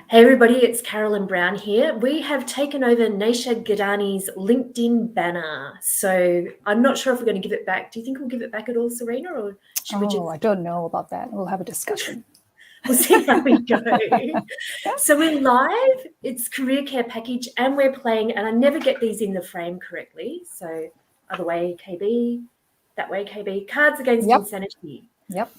Hey everybody, it's Carolyn Brown here. We have taken over Naisha Gadani's LinkedIn banner. So I'm not sure if we're going to give it back. Do you think we'll give it back at all, Serena, or should we just... I don't know about that. We'll have a discussion. We'll see how we go. So we're live, it's career care package, and we're playing, and I never get these in the frame correctly. So other way, KB, that way, KB, Cards Against Insanity. Yep.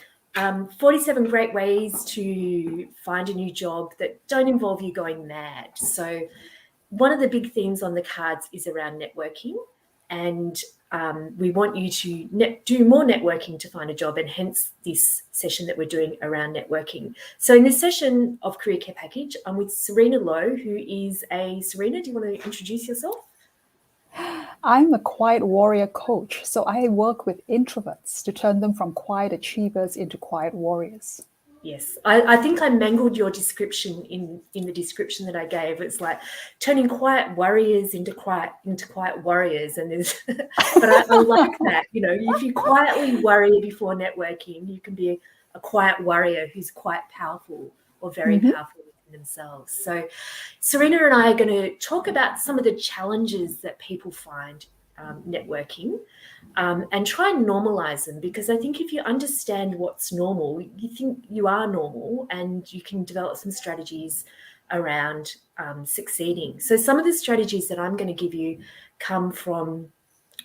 47 great ways to find a new job that don't involve you going mad. So one of the big themes on the cards is around networking, and we want you to do more networking to find a job, and hence this session that we're doing around networking. So in this session of Career Care Package, I'm with Serena Low, who is Serena, do you want to introduce yourself? I'm a quiet warrior coach, so I work with introverts to turn them from quiet achievers into quiet warriors. Yes, I think I mangled your description in the description that I gave. It's like turning quiet warriors into quiet warriors, and there's but I like that. You know, if you quietly worry before networking, you can be a quiet warrior who's quite powerful or very powerful within themselves. So Serena and I are going to talk about some of the challenges that people find networking, and try and normalize them, because I think if you understand what's normal, you think you are normal, and you can develop some strategies around succeeding. So some of the strategies that I'm going to give you come from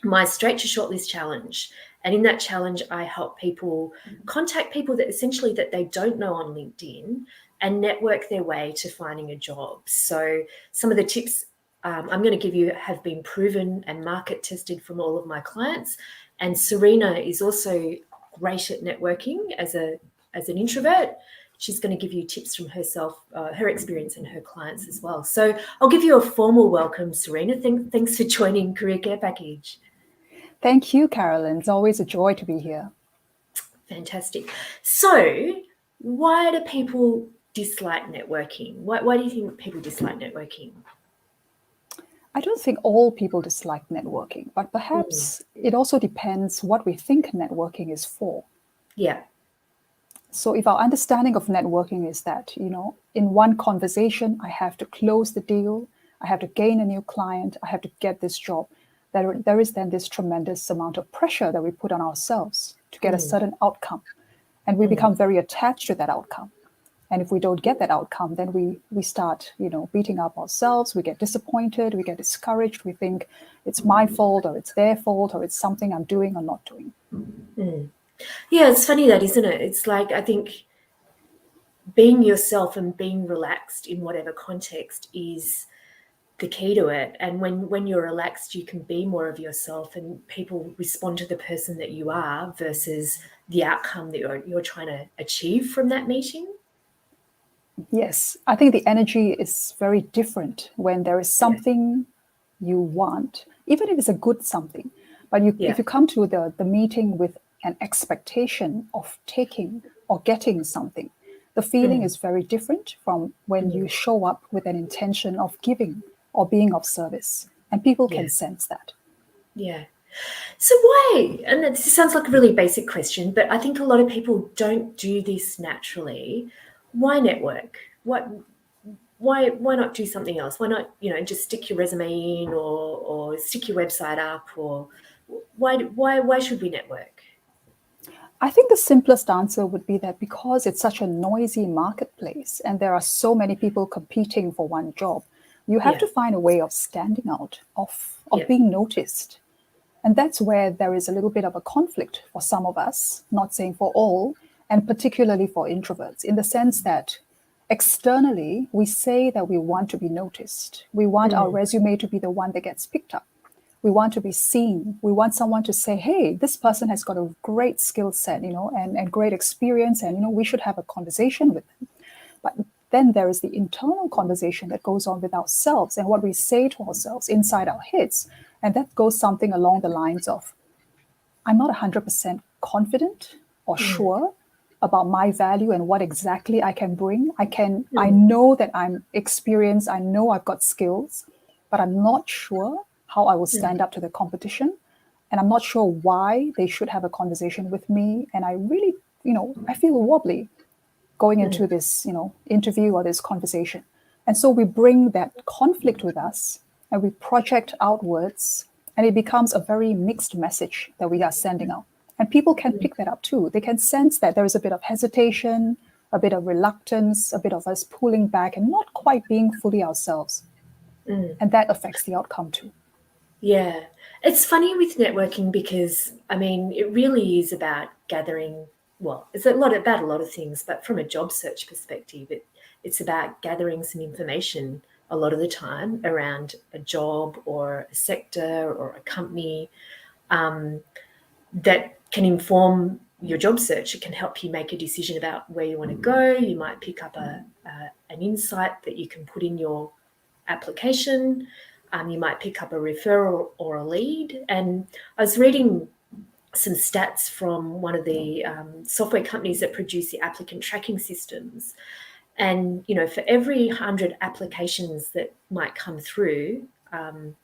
my Straight to Shortlist challenge. And in that challenge, I help people contact people that essentially that they don't know on LinkedIn and network their way to finding a job. So some of the tips I'm going to give you have been proven and market tested from all of my clients. And Serena is also great at networking as an introvert. She's going to give you tips from herself, her experience, and her clients as well. So I'll give you a formal welcome, Serena. Thanks for joining Career Care Package. Thank you, Carolyn. It's always a joy to be here. Fantastic. So why do people dislike networking? Why do you think people dislike networking? I don't think all people dislike networking, but perhaps it also depends what we think networking is for. Yeah. So if our understanding of networking is that, you know, in one conversation, I have to close the deal, I have to gain a new client, I have to get this job, there is then this tremendous amount of pressure that we put on ourselves to get a certain outcome. And we become very attached to that outcome. And if we don't get that outcome, then we start, you know, beating up ourselves. We get disappointed. We get discouraged. We think it's my fault, or it's their fault, or it's something I'm doing or not doing. Yeah, it's funny that, isn't it? It's like, I think being yourself and being relaxed in whatever context is the key to it. And when you're relaxed, you can be more of yourself, and people respond to the person that you are versus the outcome that you're trying to achieve from that meeting. Yes, I think the energy is very different when there is something you want, even if it's a good something. But if you come to the meeting with an expectation of taking or getting something, the feeling is very different from when you show up with an intention of giving or being of service. And people can sense that. Yeah. So why, and this sounds like a really basic question, but I think a lot of people don't do this naturally. Why network? Why not do something else? Why not, you know, just stick your resume in or stick your website up? Or why should we network? I think the simplest answer would be that because it's such a noisy marketplace and there are so many people competing for one job, you have to find a way of standing out, of being noticed. And that's where there is a little bit of a conflict for some of us, not saying for all, and particularly for introverts, in the sense that externally, we say that we want to be noticed. We want our resume to be the one that gets picked up. We want to be seen. We want someone to say, hey, this person has got a great skill set, you know, and great experience, and, you know, we should have a conversation with them. But then there is the internal conversation that goes on with ourselves and what we say to ourselves inside our heads. And that goes something along the lines of, I'm not 100% confident or sure about my value and what exactly I can bring. I know that I'm experienced. I know I've got skills, but I'm not sure how I will stand up to the competition. And I'm not sure why they should have a conversation with me. And I really, you know, I feel wobbly going into this, you know, interview or this conversation. And so we bring that conflict with us and we project outwards, and it becomes a very mixed message that we are sending out. And people can pick that up too. They can sense that there is a bit of hesitation, a bit of reluctance, a bit of us pulling back and not quite being fully ourselves. And that affects the outcome too. Yeah. It's funny with networking because, I mean, it really is about gathering, well, it's about a lot of things, but from a job search perspective, it's about gathering some information a lot of the time around a job or a sector or a company that can inform your job search. It can help you make a decision about where you want to go. You might pick up an insight that you can put in your application. You might pick up a referral or a lead. And I was reading some stats from one of the software companies that produce the applicant tracking systems. And, you know, for every 100 applications that might come through,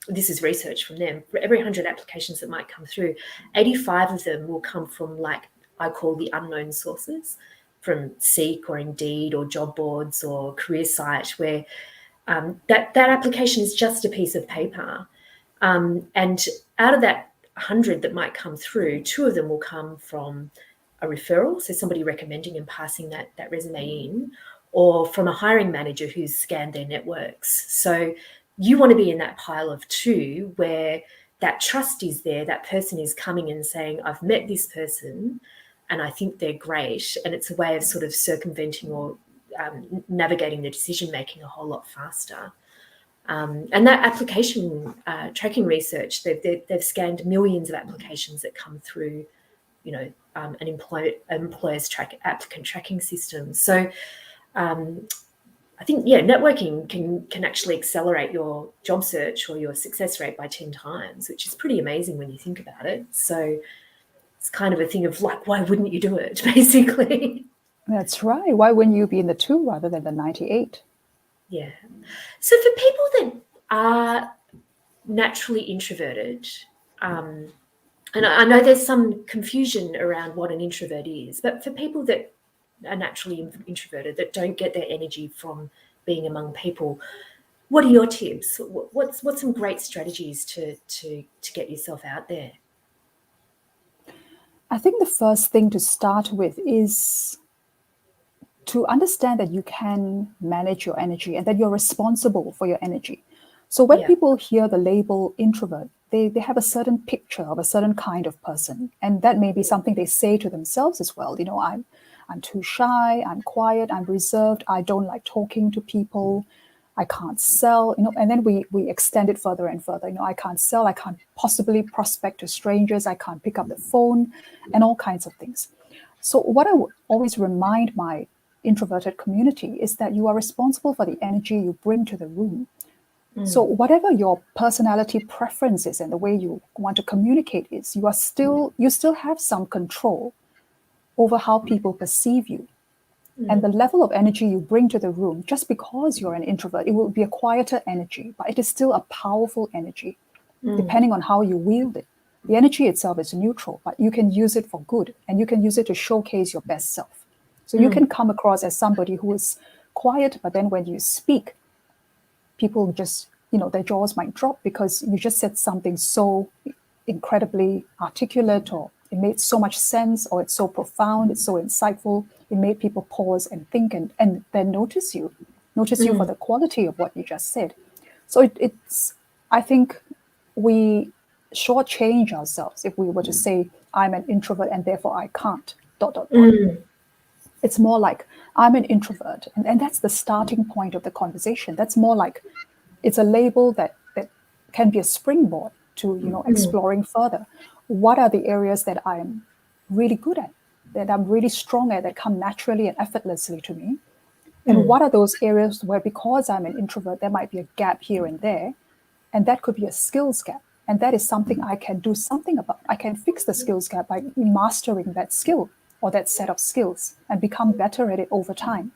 this is research from them, for every 100 applications that might come through, 85 of them will come from, like, I call the unknown sources, from Seek or Indeed or job boards or career site, where that application is just a piece of paper. And out of that 100 that might come through, 2 of them will come from a referral, so somebody recommending and passing that resume in, or from a hiring manager who's scanned their networks. So you want to be in that pile of 2 where that trust is there, that person is coming and saying, I've met this person and I think they're great. And it's a way of sort of circumventing or navigating the decision-making a whole lot faster. And that application tracking research, they've scanned millions of applications that come through, you know, an employer's applicant tracking system. So I think, yeah, networking can actually accelerate your job search or your success rate by 10 times, which is pretty amazing when you think about it. So it's kind of a thing of, like, why wouldn't you do it, basically? That's right. Why wouldn't you be in the 2 rather than the 98? Yeah. So for people that are naturally introverted, and I know there's some confusion around what an introvert is, but for people that are naturally introverted, that don't get their energy from being among people, what are your tips? What's some great strategies to get yourself out there? I think the first thing to start with is to understand that you can manage your energy and that you're responsible for your energy. So when people hear the label introvert, they have a certain picture of a certain kind of person. And that may be something they say to themselves as well. You know, I'm too shy, I'm quiet, I'm reserved, I don't like talking to people, I can't sell, you know, and then we extend it further and further. You know, I can't sell, I can't possibly prospect to strangers, I can't pick up the phone, and all kinds of things. So what I would always remind my introverted community is that you are responsible for the energy you bring to the room. So whatever your personality preference is and the way you want to communicate is, you still have some control over how people perceive you. And the level of energy you bring to the room, just because you're an introvert, it will be a quieter energy, but it is still a powerful energy, depending on how you wield it. The energy itself is neutral, but you can use it for good, and you can use it to showcase your best self. So you can come across as somebody who is quiet, but then when you speak, people just, you know, their jaws might drop because you just said something so incredibly articulate, or it made so much sense, or it's so profound, it's so insightful. It made people pause and think and then notice you for the quality of what you just said. So it's, I think we shortchange ourselves if we were to say, I'm an introvert and therefore I can't, ... It's more like, I'm an introvert. And that's the starting point of the conversation. That's more like, it's a label that can be a springboard to, you know, exploring further. What are the areas that I'm really good at, that I'm really strong at, that come naturally and effortlessly to me? And what are those areas where, because I'm an introvert, there might be a gap here and there, and that could be a skills gap. And that is something I can do something about. I can fix the skills gap by mastering that skill or that set of skills and become better at it over time.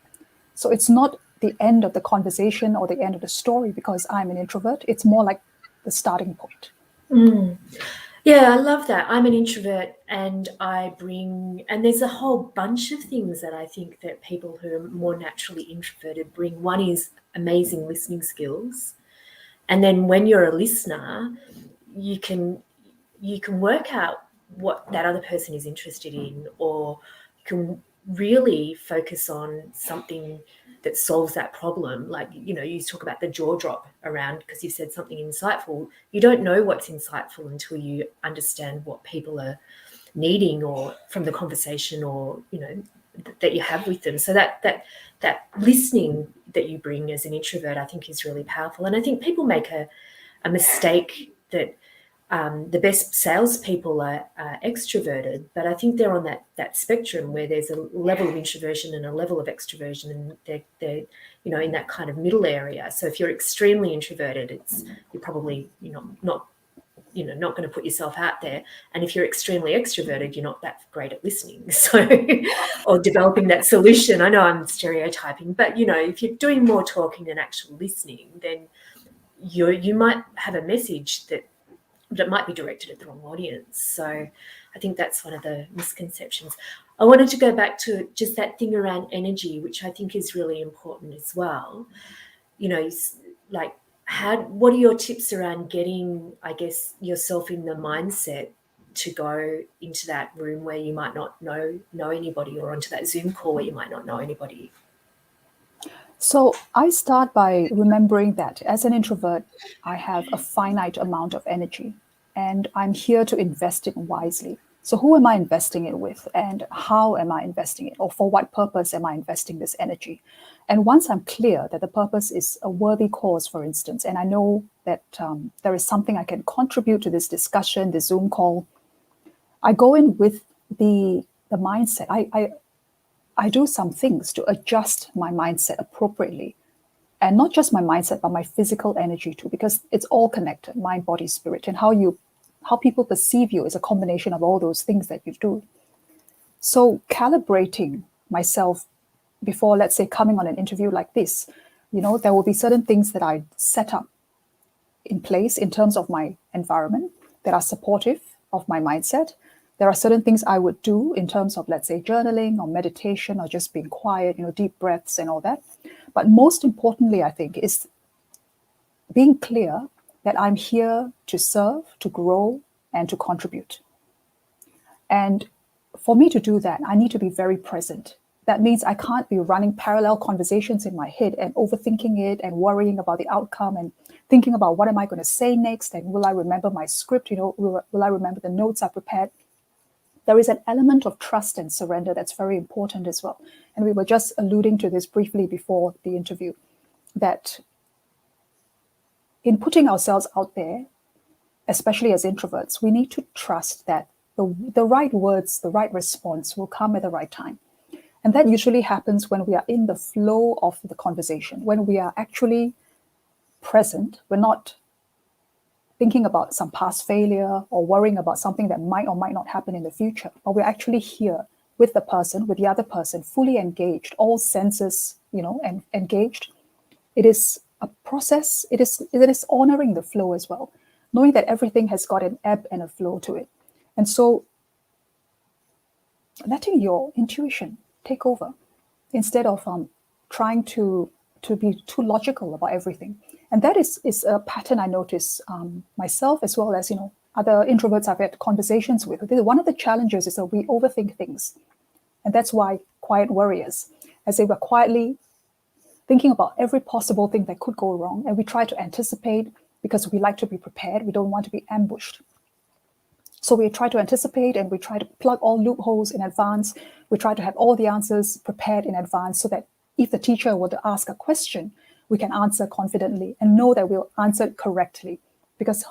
So it's not the end of the conversation or the end of the story because I'm an introvert. It's more like the starting point. Yeah, I love that. I'm an introvert and and there's a whole bunch of things that I think that people who are more naturally introverted bring. One is amazing listening skills. And then when you're a listener, you can work out what that other person is interested in, or you can really focus on something that solves that problem. Like, you talk about the jaw drop around because you said something insightful. You don't know what's insightful until you understand what people are needing, or from the conversation, or that you have with them. So that listening that you bring as an introvert, I think, is really powerful. And I think people make a mistake that the best salespeople are extroverted, but I think they're on that spectrum where there's a level of introversion and a level of extroversion, and they're in that kind of middle area. So if you're extremely introverted, you're probably not not going to put yourself out there. And if you're extremely extroverted, you're not that great at listening. So, or developing that solution. I know I'm stereotyping, but if you're doing more talking than actual listening, then you might have a message that might be directed at the wrong audience. So I think that's one of the misconceptions. I wanted to go back to just that thing around energy, which I think is really important as well. Like, what are your tips around getting, I guess, yourself in the mindset to go into that room where you might not know anybody, or onto that Zoom call where you might not know anybody? So I start by remembering that as an introvert, I have a finite amount of energy and I'm here to invest it wisely. So who am I investing it with, and how am I investing it, or for what purpose am I investing this energy? And once I'm clear that the purpose is a worthy cause, for instance, and I know that there is something I can contribute to this discussion, the Zoom call, I go in with the mindset. I do some things to adjust my mindset appropriately. And not just my mindset, but my physical energy too, because it's all connected, mind, body, spirit. And how people perceive you is a combination of all those things that you do. So calibrating myself before, let's say, coming on an interview like this, there will be certain things that I set up in place in terms of my environment that are supportive of my mindset. There are certain things I would do in terms of, let's say, journaling or meditation or just being quiet, deep breaths and all that. But most importantly, I think, is being clear that I'm here to serve, to grow, and to contribute. And for me to do that, I need to be very present. That means I can't be running parallel conversations in my head and overthinking it and worrying about the outcome and thinking about what am I going to say next, and will I remember my script, will I remember the notes I prepared. There is an element of trust and surrender that's very important as well. And we were just alluding to this briefly before the interview, that in putting ourselves out there, especially as introverts, we need to trust that the right words, the right response will come at the right time. And that usually happens when we are in the flow of the conversation, when we are actually present. We're not thinking about some past failure or worrying about something that might or might not happen in the future, but we're actually here with the person, with the other person, fully engaged, all senses, and engaged. It is a process. It is honoring the flow as well, knowing that everything has got an ebb and a flow to it. And so letting your intuition take over instead of trying to be too logical about everything. And that is a pattern I notice myself, as well as other introverts I've had conversations with. One of the challenges is that we overthink things, and that's why quiet worriers, as they were quietly thinking about every possible thing that could go wrong, and we try to anticipate because we like to be prepared. We don't want to be ambushed. So we try to anticipate and we try to plug all loopholes in advance. We try to have all the answers prepared in advance so that if the teacher were to ask a question, we can answer confidently and know that we'll answer it correctly. Because,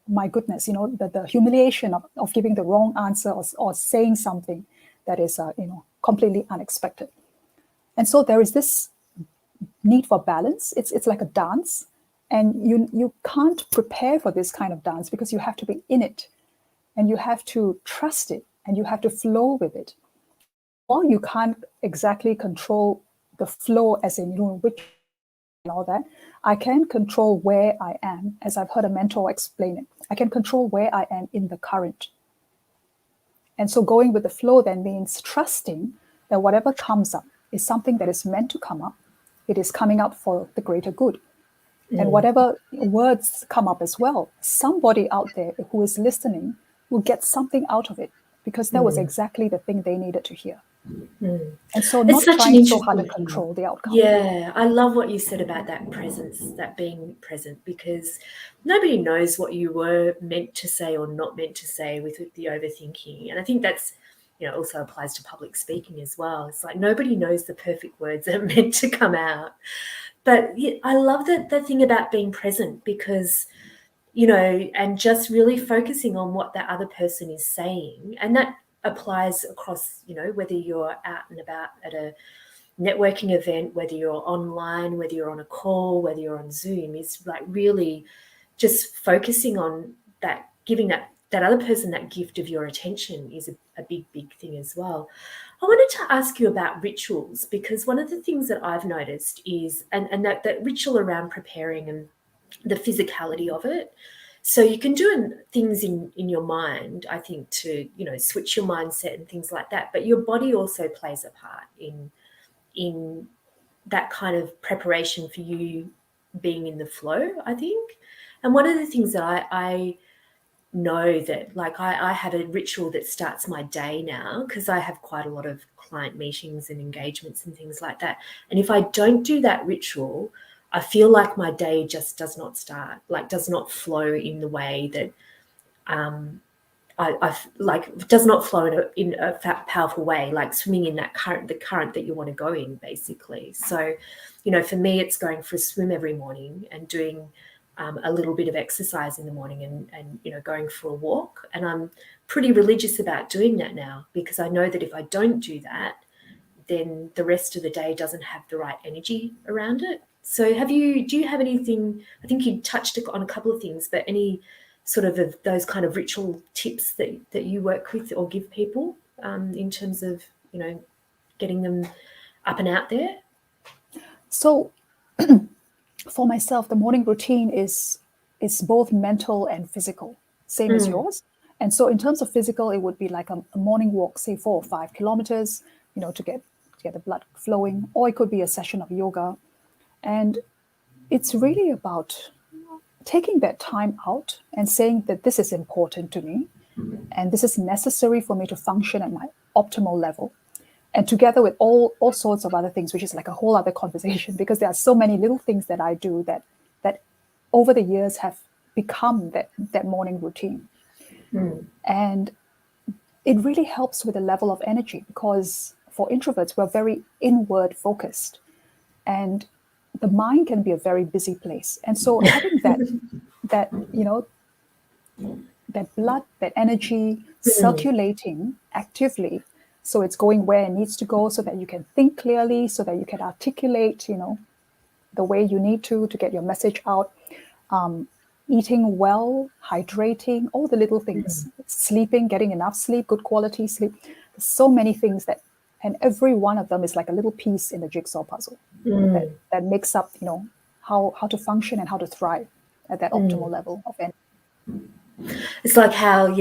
my goodness, the humiliation of giving the wrong answer or saying something that is, completely unexpected. And so there is this need for balance. It's like a dance, and you can't prepare for this kind of dance because you have to be in it. And you have to trust it, and you have to flow with it. While you can't exactly control the flow, as in which all that, I can control where I am, as I've heard a mentor explain it. I can control where I am in the current. And so going with the flow then means trusting that whatever comes up is something that is meant to come up. It is coming up for the greater good. And whatever words come up as well, somebody out there who is listening will get something out of it, because that was exactly the thing they needed to hear. And so not trying so hard to control the outcome. Yeah, I love what you said about that presence, that being present, because nobody knows what you were meant to say or not meant to say with the overthinking. And I think that's, also applies to public speaking as well. It's like nobody knows the perfect words that are meant to come out. But I love the thing about being present, because, and just really focusing on what that other person is saying. And that applies across, whether you're out and about at a networking event, whether you're online, whether you're on a call, whether you're on Zoom, is like really just focusing on that, giving that other person that gift of your attention is a big, big thing as well. I wanted to ask you about rituals, because one of the things that I've noticed is, and that ritual around preparing and the physicality of it. So you can do things in your mind, I think, to, switch your mindset and things like that. But your body also plays a part in that kind of preparation for you being in the flow, I think. And one of the things that I know that, like, I have a ritual that starts my day now, because I have quite a lot of client meetings and engagements and things like that. And if I don't do that ritual, I feel like my day just does not start, like does not flow in the way that I like, does not flow in a powerful way, like swimming in that the current that you want to go in, basically. So, for me, it's going for a swim every morning and doing a little bit of exercise in the morning and going for a walk. And I'm pretty religious about doing that now, because I know that if I don't do that, then the rest of the day doesn't have the right energy around it. So do you have anything, I think you touched on a couple of things, but any sort of those kind of ritual tips that you work with or give people in terms of, getting them up and out there? So for myself, the morning routine is both mental and physical, same as yours. And so in terms of physical, it would be like a morning walk, say 4 or 5 kilometers, to get the blood flowing, or it could be a session of yoga. And it's really about taking that time out and saying that this is important to me and this is necessary for me to function at my optimal level. And together with all sorts of other things, which is like a whole other conversation, because there are so many little things that I do that over the years have become that morning routine. And it really helps with the level of energy, because for introverts, we're very inward focused, and the mind can be a very busy place. And so having that blood, that energy circulating actively, so it's going where it needs to go, so that you can think clearly, so that you can articulate, the way you need to get your message out. Eating well, hydrating, all the little things, sleeping, getting enough sleep, good quality sleep. There's so many things and every one of them is like a little piece in the jigsaw puzzle that makes up, how to function and how to thrive at that optimal level of energy. It's like how,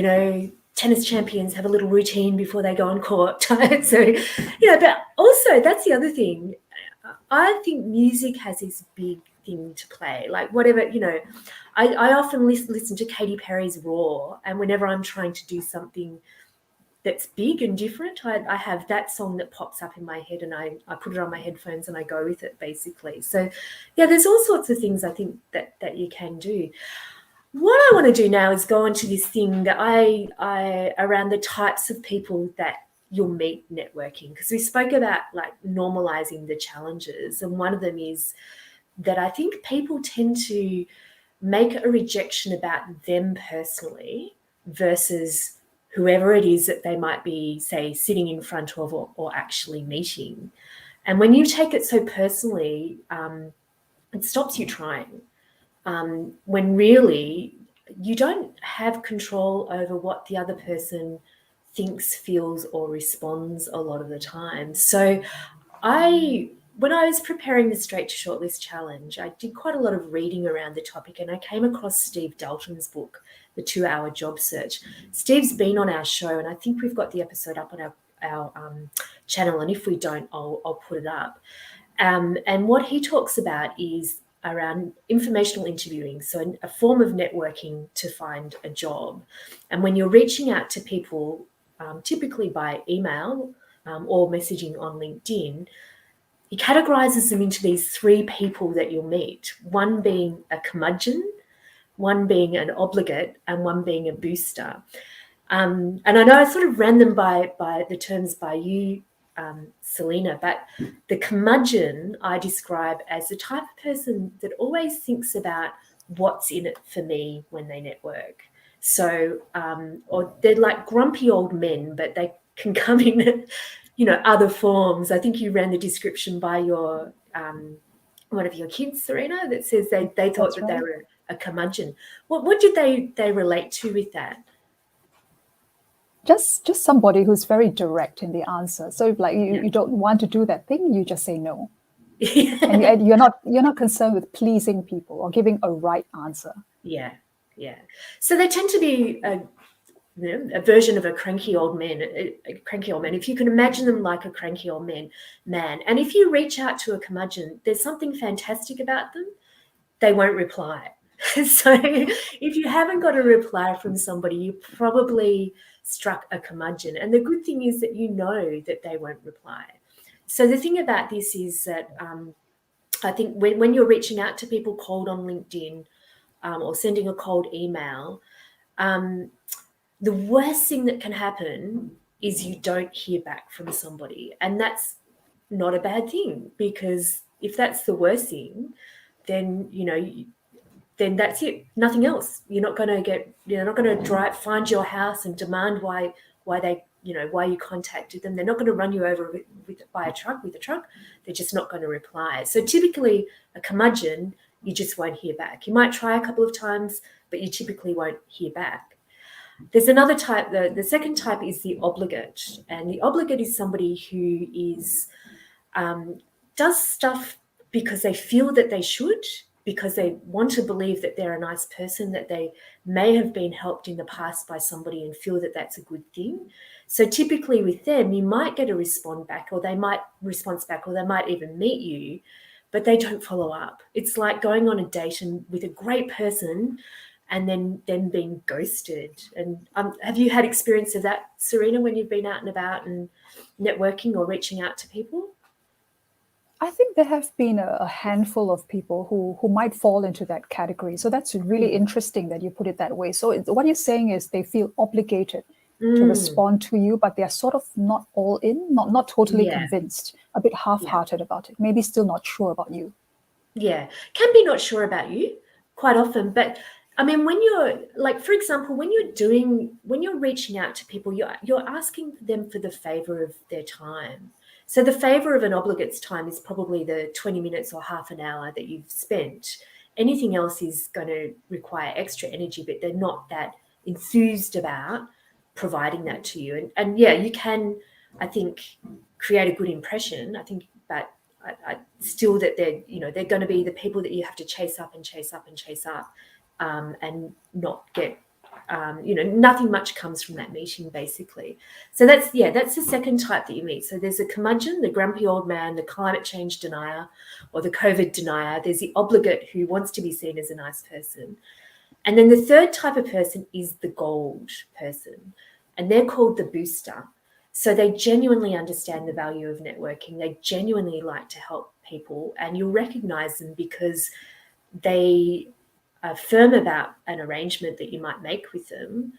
tennis champions have a little routine before they go on court. So, but also that's the other thing. I think music has this big thing to play, like whatever, I often listen to Katy Perry's Raw, and whenever I'm trying to do something that's big and different, I have that song that pops up in my head, and I put it on my headphones and I go with it, basically. So yeah, there's all sorts of things I think that you can do. What I want to do now is go into this thing that I around the types of people that you'll meet networking, because we spoke about like normalizing the challenges, and one of them is that I think people tend to make a rejection about them personally versus whoever it is that they might be, say, sitting in front of or actually meeting. And when you take it so personally, it stops you trying. When really you don't have control over what the other person thinks, feels, or responds a lot of the time. So I when I was preparing the Straight to Shortlist challenge, I did quite a lot of reading around the topic, and I came across Steve Dalton's book, The 2-Hour Job Search. Steve's been on our show, and I think we've got the episode up on our channel, and if we don't, I'll put it up. And what he talks about is around informational interviewing, so a form of networking to find a job. And when you're reaching out to people, typically by email or messaging on LinkedIn, he categorizes them into these 3 people that you'll meet, one being a curmudgeon, one being an obligate, and one being a booster. And I know I sort of ran them by the terms by you, Selena, but the curmudgeon I describe as the type of person that always thinks about what's in it for me when they network. So, or they're like grumpy old men, but they can come in, other forms. I think you ran the description by your one of your kids, Serena, that says they thought that they were a curmudgeon. What did they relate to with that? Just somebody who's very direct in the answer. So if you don't want to do that thing, you just say no. And you're not concerned with pleasing people or giving a right answer. Yeah. So they tend to be a version of a cranky old man. If you can imagine them like a cranky old man. And if you reach out to a curmudgeon, there's something fantastic about them. They won't reply. So if you haven't got a reply from somebody, you probably struck a curmudgeon. And the good thing is that you know that they won't reply. So the thing about this is that I think when you're reaching out to people cold on LinkedIn or sending a cold email, the worst thing that can happen is you don't hear back from somebody. And that's not a bad thing, because if that's the worst thing, then, then that's it. Nothing else. You're not going to find your house and demand why you contacted them. They're not going to run you over with a truck. They're just not going to reply. So typically a curmudgeon, you just won't hear back. You might try a couple of times, but you typically won't hear back. There's another type. The second type is the obligate, and the obligate is somebody who is does stuff because they feel that they should, because they want to believe that they're a nice person, that they may have been helped in the past by somebody and feel that that's a good thing. So typically with them, you might get a response back, or they might even meet you, but they don't follow up. It's like going on a date and with a great person and then being ghosted. And have you had experience of that, Serena, when you've been out and about and networking or reaching out to people? I think there have been a handful of people who might fall into that category. So that's really interesting that you put it that way. So what you're saying is they feel obligated to respond to you, but they're sort of not all in, not totally convinced, a bit half-hearted about it, maybe still not sure about you. Yeah, can be not sure about you quite often. But I mean, when you're like, for example, when you're reaching out to people, you're asking them for the favor of their time. So the favor of an obligate's time is probably the 20 minutes or half an hour that you've spent. Anything else is going to require extra energy, but they're not that enthused about providing that to you. And yeah, you can, I think, create a good impression. I think, but I still that they're going to be the people that you have to chase up and not get. Nothing much comes from that meeting, basically. So that's the second type that you meet. So there's a curmudgeon, the grumpy old man, the climate change denier, or the COVID denier. There's the obligate who wants to be seen as a nice person. And then the third type of person is the gold person, and they're called the booster. So they genuinely understand the value of networking. They genuinely like to help people, and you'll recognize them because they are firm about an arrangement that you might make with them,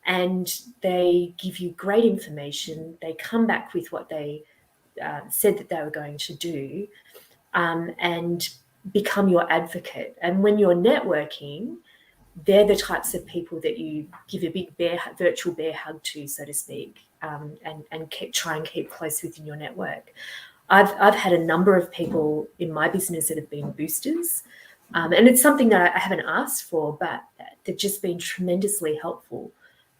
and they give you great information. They come back with what they said that they were going to do, and become your advocate. And when you're networking, they're the types of people that you give a big virtual bear hug to, so to speak, and try and keep close within your network. I've had a number of people in my business that have been boosters, and it's something that I haven't asked for, but they've just been tremendously helpful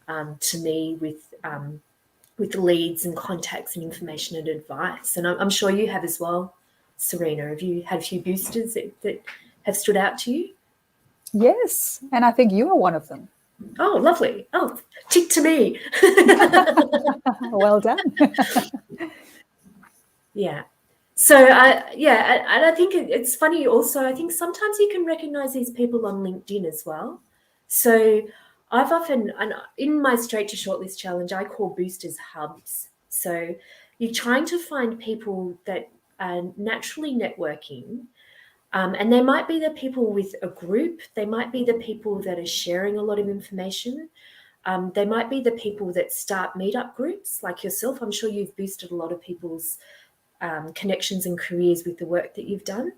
to me with leads and contacts and information and advice. And I'm sure you have as well, Serena? Have you had a few boosters that have stood out to you? Yes, and I think you are one of them. Oh, lovely. Oh, tick to me. Well done. Yeah. So, and I think it's funny also, I think sometimes you can recognize these people on LinkedIn as well. So I've often, and in my Straight to Shortlist challenge, I call boosters hubs. So you're trying to find people that are naturally networking. And they might be the people with a group. They might be the people that are sharing a lot of information. They might be the people that start meetup groups like yourself. I'm sure you've boosted a lot of people's connections and careers with the work that you've done.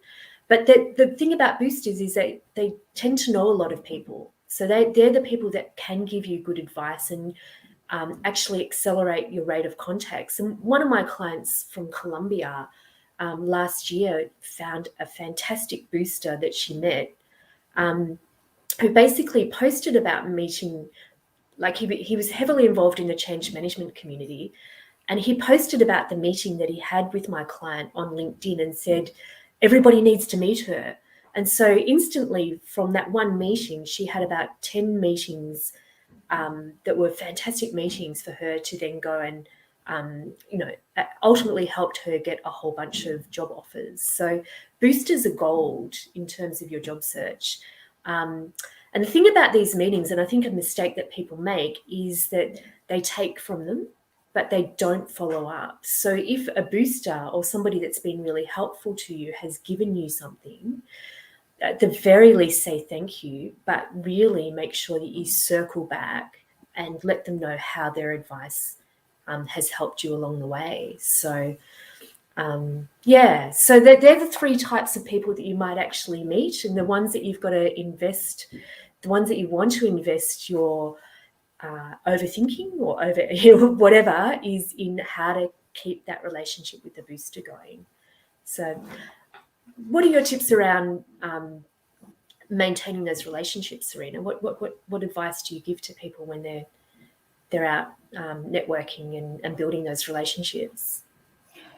But the thing about boosters is that they tend to know a lot of people. So they're the people that can give you good advice and actually accelerate your rate of contacts. And one of my clients from Colombia last year found a fantastic booster that she met who basically posted about meeting, like he was heavily involved in the change management community. And he posted about the meeting that he had with my client on LinkedIn and said, everybody needs to meet her. And so instantly from that one meeting, she had about 10 meetings that were fantastic meetings for her to then go and, ultimately helped her get a whole bunch of job offers. So boosters are gold in terms of your job search. And the thing about these meetings, and I think a mistake that people make, is that they take from them, but they don't follow up. So if a booster or somebody that's been really helpful to you has given you something, at the very least say thank you, but really make sure that you circle back and let them know how their advice has helped you along the way. So so they're the three types of people that you might actually meet, and the ones that you've got to invest, the ones that you want to invest your overthinking or over whatever is in how to keep that relationship with the booster going. So what are your tips around maintaining those relationships, Serena? What advice do you give to people when they're out networking and building those relationships?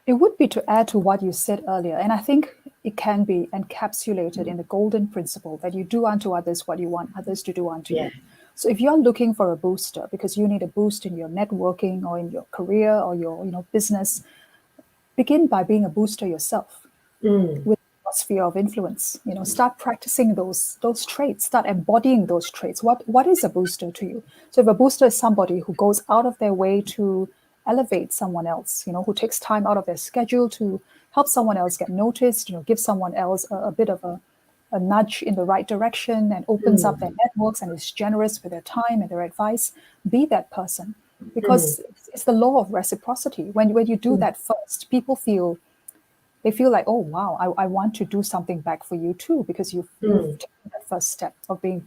It would be to add to what you said earlier, and I think it can be encapsulated in the golden principle that you do unto others what you want others to do unto you. So if you're looking for a booster because you need a boost in your networking or in your career or your business, begin by being a booster yourself with a sphere of influence. Start practicing those traits, start embodying those traits. What is a booster to you? So if a booster is somebody who goes out of their way to elevate someone else, who takes time out of their schedule to help someone else get noticed, give someone else a bit of a nudge in the right direction and opens up their networks and is generous with their time and their advice, be that person. Because it's the law of reciprocity. When you do that first, people feel like, oh, wow, I want to do something back for you too, because you've taken that first step of being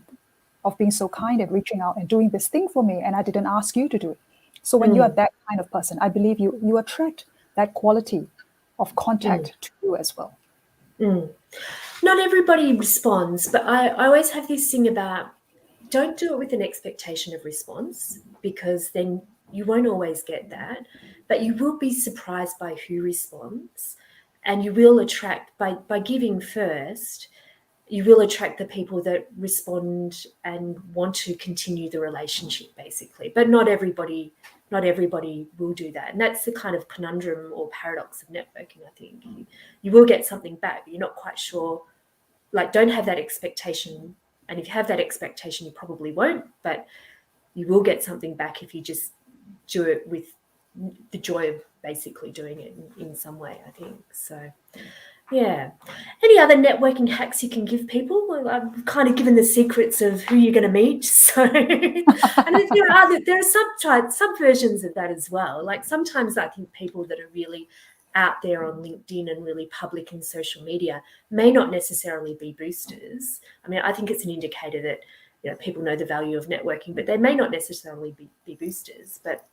so kind and reaching out and doing this thing for me, and I didn't ask you to do it. So when you are that kind of person, I believe you attract that quality of contact to you as well. Not everybody responds, but I always have this thing about don't do it with an expectation of response, because then you won't always get that, but you will be surprised by who responds, and you will attract, by giving first, you will attract the people that respond and want to continue the relationship, basically. But not everybody will do that. And that's the kind of conundrum or paradox of networking, I think. You will get something back, but you're not quite sure. Like, don't have that expectation. And if you have that expectation, you probably won't, but you will get something back if you just do it with the joy of basically doing it in some way, I think. So, yeah. Any other networking hacks you can give people? Well, I've kind of given the secrets of who you're going to meet. So, and there are subversions of that as well. Like sometimes I think people that are really out there on LinkedIn and really public in social media may not necessarily be boosters. I mean, I think it's an indicator that people know the value of networking, but they may not necessarily be boosters. But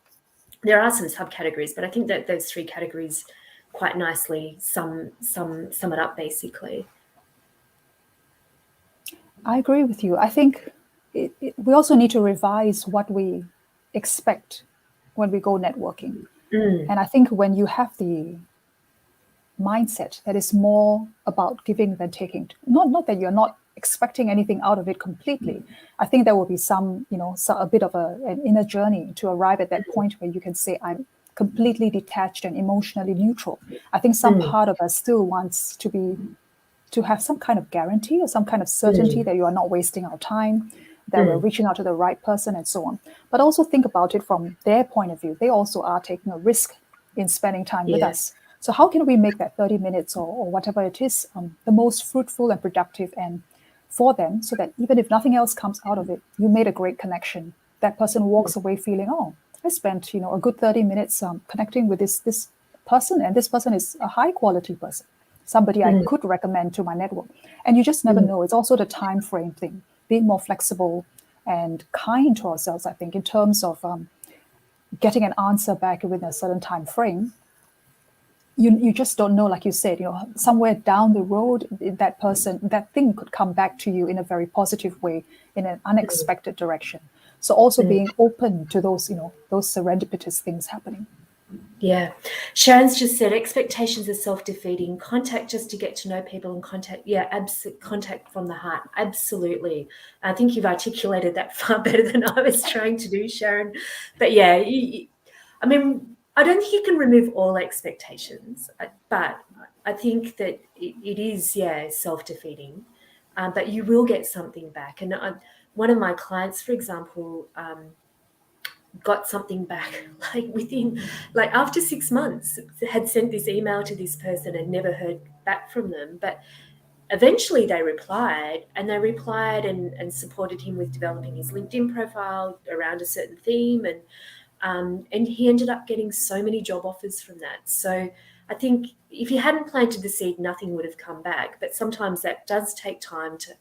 there are some subcategories. But I think that those three categories quite nicely sum it up, basically. I agree with you. I think we also need to revise what we expect when we go networking. And I think when you have the mindset that is more about giving than taking. Not that you're not expecting anything out of it completely. I think there will be some, a bit of an inner journey to arrive at that point where you can say, I'm completely detached and emotionally neutral. I think some part of us still wants to have some kind of guarantee or some kind of certainty that you are not wasting our time, that we're reaching out to the right person and so on. But also think about it from their point of view. They also are taking a risk in spending time with us. So how can we make that 30 minutes or whatever it is the most fruitful and productive and for them, so that even if nothing else comes out of it, you made a great connection. That person walks away feeling, oh, I spent a good 30 minutes connecting with this person, and this person is a high quality person, somebody I could recommend to my network. And you just never know. It's also the time frame thing, being more flexible and kind to ourselves, I think, in terms of getting an answer back within a certain time frame. You just don't know, like you said, somewhere down the road, that thing could come back to you in a very positive way, in an unexpected direction. So also being open to those, those serendipitous things happening. Yeah. Sharon's just said expectations are self-defeating. Contact just to get to know people, and contact. Yeah, contact from the heart. Absolutely. I think you've articulated that far better than I was trying to do, Sharon. But yeah, I mean, I don't think you can remove all expectations, but I think that it is, self-defeating. But you will get something back. And one of my clients, for example, got something back after 6 months, had sent this email to this person and never heard back from them. But eventually they replied and supported him with developing his LinkedIn profile around a certain theme. And he ended up getting so many job offers from that. So I think if he hadn't planted the seed, nothing would have come back. But sometimes that does take time to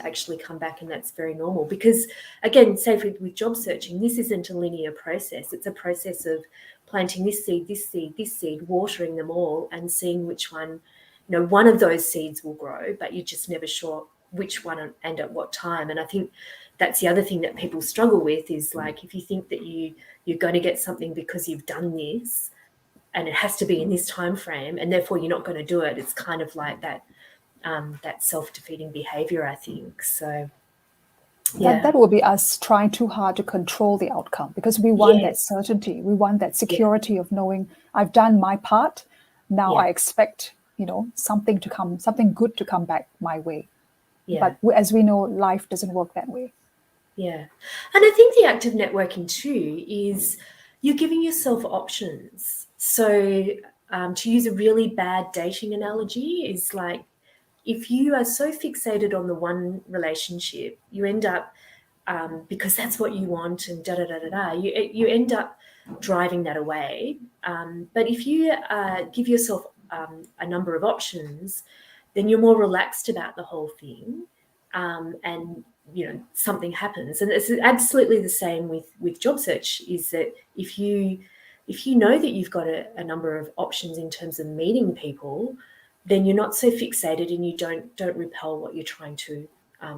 actually come back, and that's very normal. Because, again, say with job searching, this isn't a linear process. It's a process of planting this seed, watering them all and seeing which one, one of those seeds will grow, but you're just never sure which one and at what time. And I think that's the other thing that people struggle with is, like, if you think that you're going to get something because you've done this and it has to be in this time frame and therefore you're not going to do it, it's kind of like that self-defeating behavior, I think. So that will be us trying too hard to control the outcome, because we want that certainty, we want that security of knowing I've done my part. Now I expect something good to come back my way. But as we know, life doesn't work that way. Yeah. And I think the act of networking too is you're giving yourself options. So to use a really bad dating analogy, is like, if you are so fixated on the one relationship, you end up, because that's what you want and you end up driving that away. But if you give yourself a number of options, then you're more relaxed about the whole thing, and something happens. And it's absolutely the same with job search, is that if you know that you've got a number of options in terms of meeting people, then you're not so fixated and you don't repel what you're trying to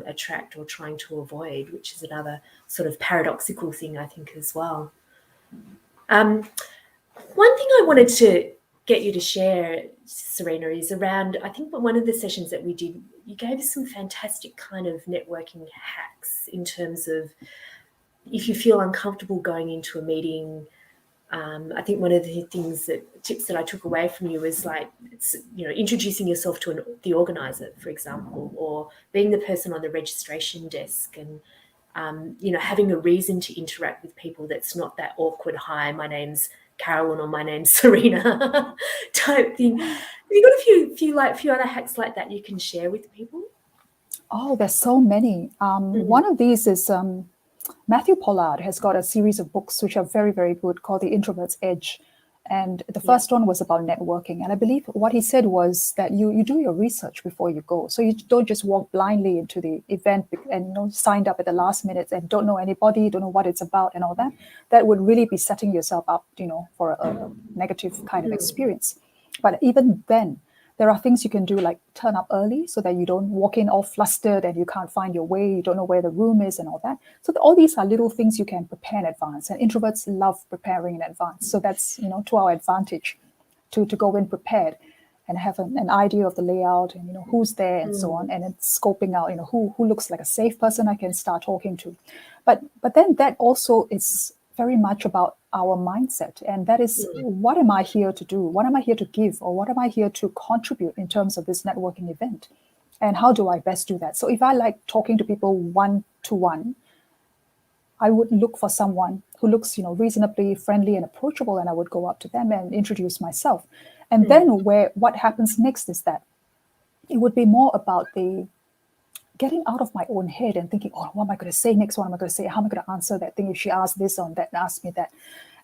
attract or trying to avoid, which is another sort of paradoxical thing, I think, as well. One thing I wanted to get you to share, Serena, is around, I think one of the sessions that we did, you gave us some fantastic kind of networking hacks in terms of, if you feel uncomfortable going into a meeting, I think one of the tips that I took away from you was, like, introducing yourself to the organizer, for example, or being the person on the registration desk, and having a reason to interact with people that's not that awkward, hi, my name's Carolyn or my name's Serena type thing. Have you got a few other hacks like that you can share with people? Oh, there's so many. One of these is Matthew Pollard has got a series of books which are very, very good, called The Introverts Edge. And the first one was about networking. And I believe what he said was that you do your research before you go. So you don't just walk blindly into the event and signed up at the last minute and don't know anybody, don't know what it's about and all that. That would really be setting yourself up, for a negative kind of experience. But even then, there are things you can do, like turn up early so that you don't walk in all flustered and you can't find your way, you don't know where the room is and all that. So all these are little things you can prepare in advance. And introverts love preparing in advance. So that's, to our advantage to go in prepared. and have an idea of the layout and, who's there and so on, and then scoping out, who looks like a safe person I can start talking to. But then that also is very much about our mindset, and that is, what am I here to do? What am I here to give? Or what am I here to contribute in terms of this networking event? And how do I best do that? So if I like talking to people one-to-one, I would look for someone who looks, reasonably friendly and approachable, and I would go up to them and introduce myself. And then what happens next is that it would be more about the getting out of my own head and thinking, oh, what am I going to say next? What am I going to say? How am I going to answer that thing if she asks this or that and asks me that?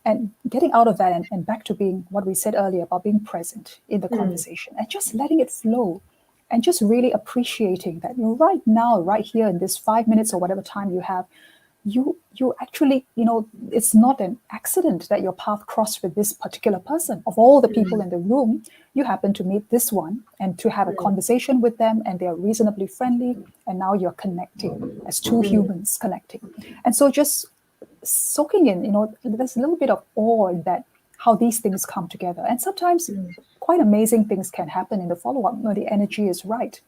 And getting out of that and back to being what we said earlier about being present in the conversation and just letting it flow and just really appreciating that right now, right here in this 5 minutes or whatever time you have, you actually, it's not an accident that your path crossed with this particular person. Of all the people in the room, you happen to meet this one and to have a conversation with them, and they're reasonably friendly, and now you're connecting as two humans connecting. And so just soaking in, there's a little bit of awe in that, how these things come together. And sometimes quite amazing things can happen in the follow-up when the energy is right.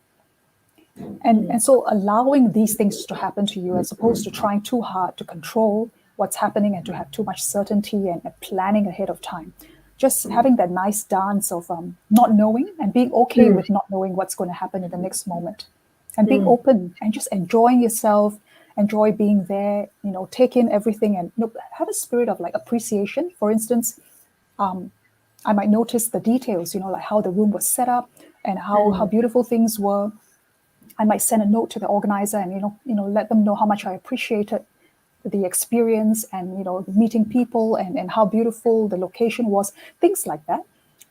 And so allowing these things to happen to you, as opposed to trying too hard to control what's happening and to have too much certainty and planning ahead of time. Just having that nice dance of not knowing and being okay with not knowing what's going to happen in the next moment. And being open and just enjoying yourself, enjoy being there, take in everything, and have a spirit of like appreciation. For instance, I might notice the details, like how the room was set up and how beautiful things were. I might send a note to the organizer and let them know how much I appreciated the experience and meeting people and how beautiful the location was. Things like that.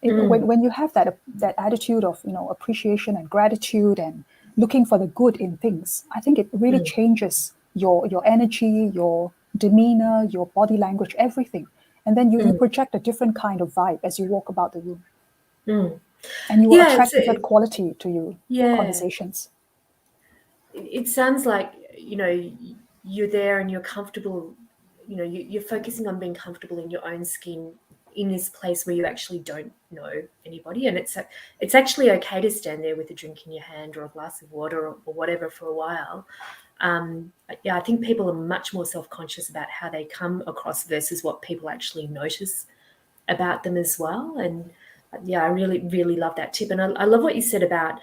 When you have that attitude of appreciation and gratitude and looking for the good in things, I think it really changes your energy, your demeanor, your body language, everything. And then you project a different kind of vibe as you walk about the room. And you will attract different quality to your conversations. It sounds like, you're there and you're comfortable, you're focusing on being comfortable in your own skin in this place where you actually don't know anybody. And it's actually okay to stand there with a drink in your hand or a glass of water or whatever for a while. I think people are much more self-conscious about how they come across versus what people actually notice about them as well. And I really, really love that tip. And I love what you said about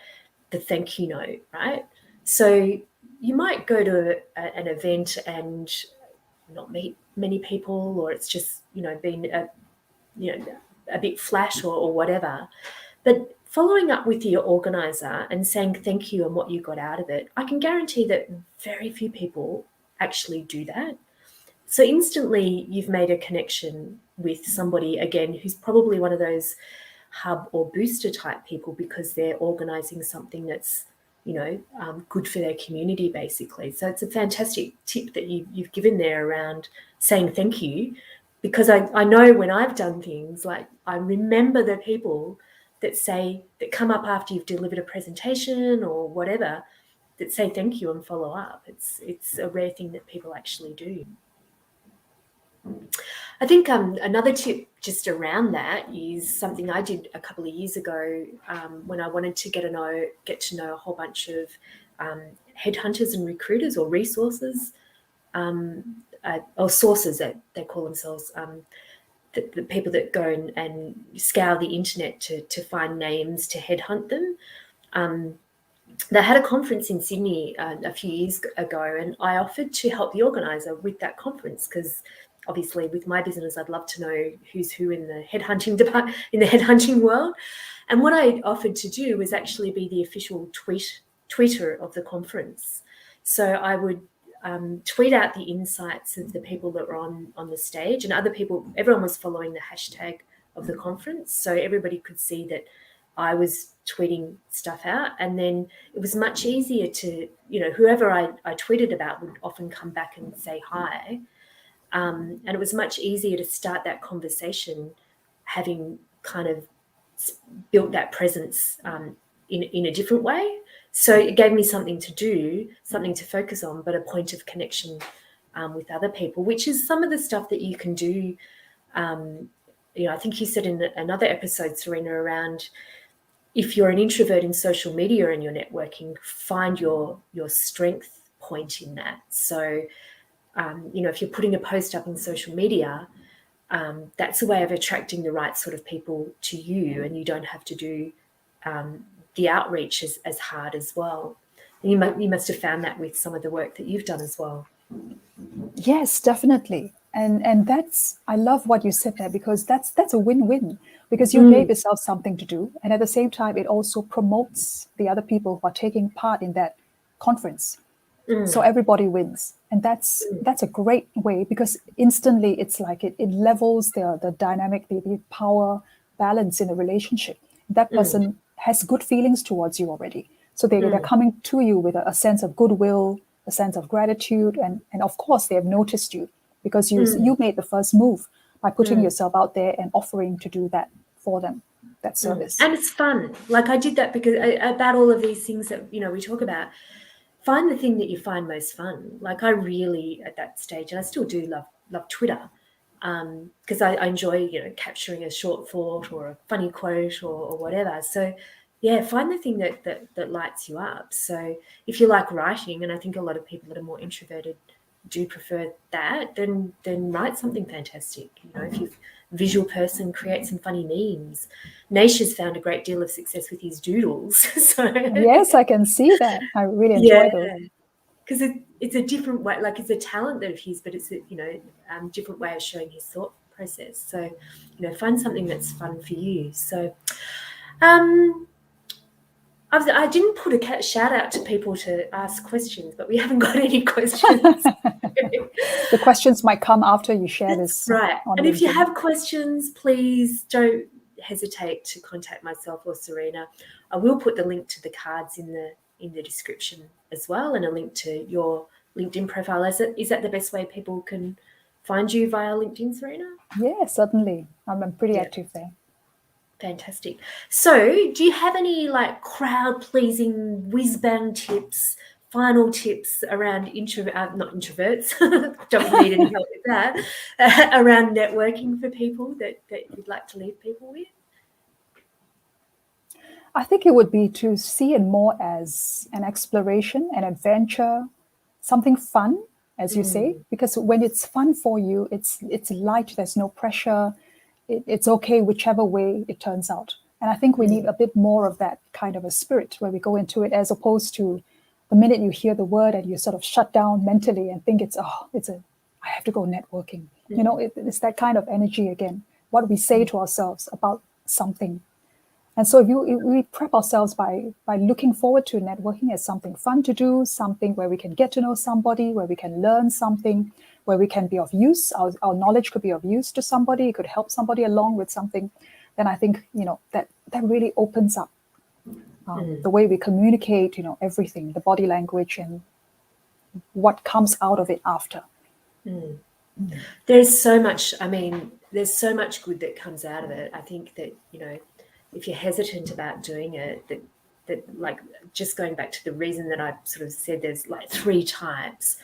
the thank you note, right? So you might go to an event and not meet many people, or it's just, been a bit flat or whatever. But following up with your organizer and saying thank you and what you got out of it, I can guarantee that very few people actually do that. So instantly you've made a connection with somebody, again, who's probably one of those hub or booster type people because they're organizing something that's good for their community, basically. So it's a fantastic tip that you've given there around saying thank you, because I know when I've done things, like I remember the people that come up after you've delivered a presentation or whatever, that say thank you and follow up. It's a rare thing that people actually do. I think another tip just around that is something I did a couple of years ago when I wanted to get to know a whole bunch of headhunters and recruiters or resources or sources that they call themselves, the people that go and scour the internet to find names to headhunt them. They had a conference in Sydney a few years ago, and I offered to help the organizer with that conference because obviously with my business, I'd love to know who's who in the headhunting department, in the headhunting world. And what I offered to do was actually be the official tweeter of the conference. So I would tweet out the insights of the people that were on the stage, and other people, everyone was following the hashtag of the conference. So everybody could see that I was tweeting stuff out, and then it was much easier to, whoever I tweeted about would often come back and say hi. And it was much easier to start that conversation having kind of built that presence in a different way. So it gave me something to do, something to focus on, but a point of connection with other people, which is some of the stuff that you can do. I think you said in another episode, Serena, around if you're an introvert in social media and you're networking, find your strength point in that. So, if you're putting a post up in social media, that's a way of attracting the right sort of people to you, and you don't have to do the outreach as hard as well. And you must have found that with some of the work that you've done as well. Yes, definitely. And that's, I love what you said there, because that's a win-win, because you gave yourself something to do, and at the same time it also promotes the other people who are taking part in that conference. So everybody wins. And that's a great way, because instantly it's like it levels the dynamic, the power balance in a relationship. That person has good feelings towards you already. So they're coming to you with a sense of goodwill, a sense of gratitude, and of course they have noticed you, because you made the first move by putting yourself out there and offering to do that for them, that service. And it's fun. Like, I did that because about all of these things that we talk about. Find the thing that you find most fun. Like, I really, at that stage, and I still do love Twitter, because I enjoy capturing a short thought or a funny quote or whatever. So yeah, find the thing that lights you up. So if you like writing, and I think a lot of people that are more introverted do prefer that, then write something fantastic. If you're a visual person, create some funny memes. Naisha's found a great deal of success with his doodles. So Yes, I can see that. I really enjoy those. Because it's a different way, like, it's a talent of his, but it's a different way of showing his thought process. So find something that's fun for you. So I didn't put a shout out to people to ask questions, but we haven't got any questions. The questions might come after you share this. Right. And if you LinkedIn. have questions, please don't hesitate to contact myself or Serena. I will put the link to the cards in the description as well, and a link to your LinkedIn profile. Is that the best way people can find you, via LinkedIn, Serena? Yeah, certainly. I'm pretty active there. Fantastic. So do you have any crowd-pleasing whiz-bang tips, final tips around not introverts, don't need any help with that, around networking for people that you'd like to leave people with? I think it would be to see it more as an exploration, an adventure, something fun, as you say, because when it's fun for you, it's light, there's no pressure, it's okay whichever way it turns out. And I think we need a bit more of that kind of a spirit where we go into it, as opposed to the minute you hear the word and you sort of shut down mentally and think I have to go networking. It's that kind of energy again, what we say to ourselves about something. And so if we prep ourselves by looking forward to networking as something fun to do, something where we can get to know somebody, where we can learn something, where we can be of use, our knowledge could be of use to somebody, it could help somebody along with something, then I think, that really opens up the way we communicate, everything, the body language and what comes out of it after. There's so much good that comes out of it. I think that, if you're hesitant about doing it, that just going back to the reason that I sort of said there's 3 types.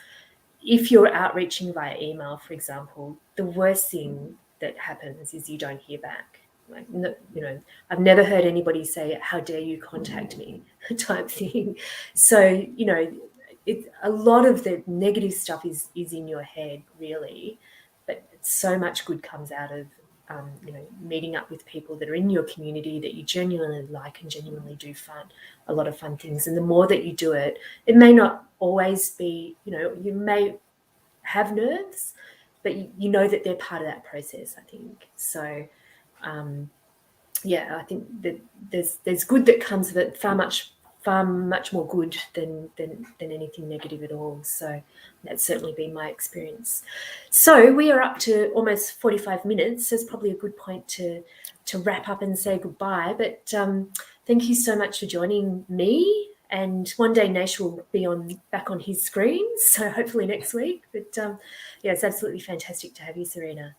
If you're outreaching via email, for example, the worst thing that happens is you don't hear back. I've never heard anybody say, "How dare you contact me," type thing. So, a lot of the negative stuff is in your head, really, but so much good comes out of meeting up with people that are in your community that you genuinely like and genuinely do a lot of fun things. And the more that you do it, it may not always be, you may have nerves, but you know that they're part of that process, I think. So, I think that there's good that comes of it, far much more good than anything negative at all. So that's certainly been my experience. So we are up to almost 45 minutes. So it's probably a good point to wrap up and say goodbye. But thank you so much for joining me. And one day Naish will be back on his screen, so hopefully next week. But it's absolutely fantastic to have you, Serena.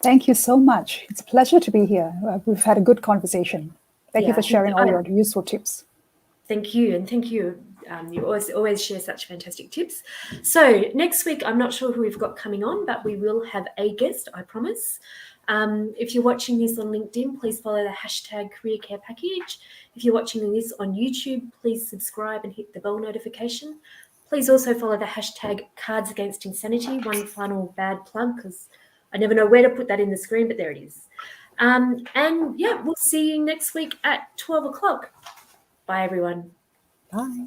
Thank you so much. It's a pleasure to be here. We've had a good conversation. Thank you for sharing all your useful tips. Thank you. And thank you. You always share such fantastic tips. So next week, I'm not sure who we've got coming on, but we will have a guest, I promise. If you're watching this on LinkedIn, please follow the hashtag Career Care Package. If you're watching this on YouTube, please subscribe and hit the bell notification. Please also follow the hashtag Cards Against Insanity. One final bad plug, because I never know where to put that in the screen, but there it is. And yeah, we'll see you next week at 12 o'clock. Bye, everyone. Bye.